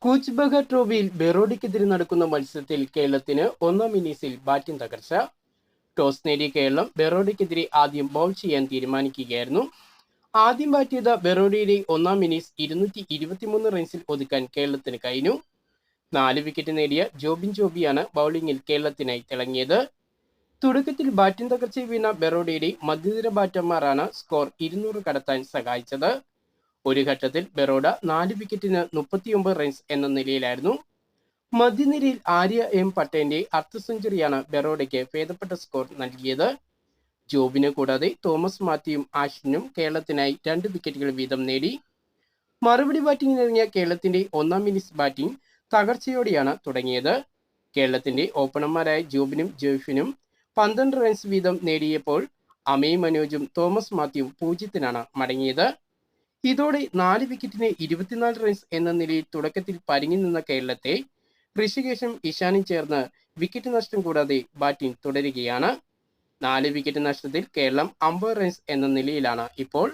കൂച്ച് ബെഹർ ട്രോഫിയിൽ ബെറോഡയ്ക്കെതിരെ നടക്കുന്ന മത്സരത്തിൽ കേരളത്തിന് ഒന്നാം ഇന്നിംഗ്സിൽ ബാറ്റിംഗ് തകർച്ച. ടോസ് നേടിയ കേരളം ബെറോഡയ്ക്കെതിരെ ആദ്യം ബൗൾ ചെയ്യാൻ തീരുമാനിക്കുകയായിരുന്നു. ആദ്യം ബാറ്റ് ചെയ്ത ബെറോഡയുടെ ഒന്നാം ഇന്നിംഗ്സ് 223 റൺസിൽ ഒതുക്കാൻ കേരളത്തിന് കഴിഞ്ഞു. 4 വിക്കറ്റ് നേടിയ ജോബിൻ ജോബിയാണ് ബൗളിംഗിൽ കേരളത്തിനായി തിളങ്ങിയത്. തുടക്കത്തിൽ ബാറ്റിംഗ് തകർച്ചയിൽ വീണ ബെറോഡയുടെ മധ്യനിര ബാറ്റർമാരാണ് സ്കോർ 200 കടത്താൻ സഹായിച്ചത്. ഒരു ഘട്ടത്തിൽ ബെറോഡ 4 വിക്കറ്റിന് 39 റൺസ് എന്ന നിലയിലായിരുന്നു. മധ്യനിരയിൽ ആര്യ എം പട്ടേന്റെ അർദ്ധ സെഞ്ചുറിയാണ് ബെറോഡയ്ക്ക് ഭേദപ്പെട്ട സ്കോർ നൽകിയത്. ജോബിനെ കൂടാതെ തോമസ് മാത്യുവും ആശ്വിനും കേരളത്തിനായി 2 വിക്കറ്റുകൾ വീതം നേടി. മറുപടി ബാറ്റിംഗിനിറങ്ങിയ കേരളത്തിന്റെ ഒന്നാം ഇന്നിംഗ്സ് ബാറ്റിംഗ് തകർച്ചയോടെയാണ് തുടങ്ങിയത്. കേരളത്തിന്റെ ഓപ്പണർമാരായ ജോബിനും ജോയ്ഫിനും 12 റൺസ് വീതം നേടിയപ്പോൾ അമേയ് മനോജും തോമസ് മാത്യുവും 0-നാണ് മടങ്ങിയത്. ഇതോടെ 4 വിക്കറ്റിന് 24 റൺസ് എന്ന നിലയിൽ തുടക്കത്തിൽ പരുങ്ങി നിന്ന കേരളത്തെ ഋഷികേശും ഇഷാനും ചേർന്ന് വിക്കറ്റ് നഷ്ടം കൂടാതെ ബാറ്റിംഗ് തുടരുകയാണ്. 4 വിക്കറ്റ് നഷ്ടത്തിൽ കേരളം 50 റൺസ് എന്ന നിലയിലാണ് ഇപ്പോൾ.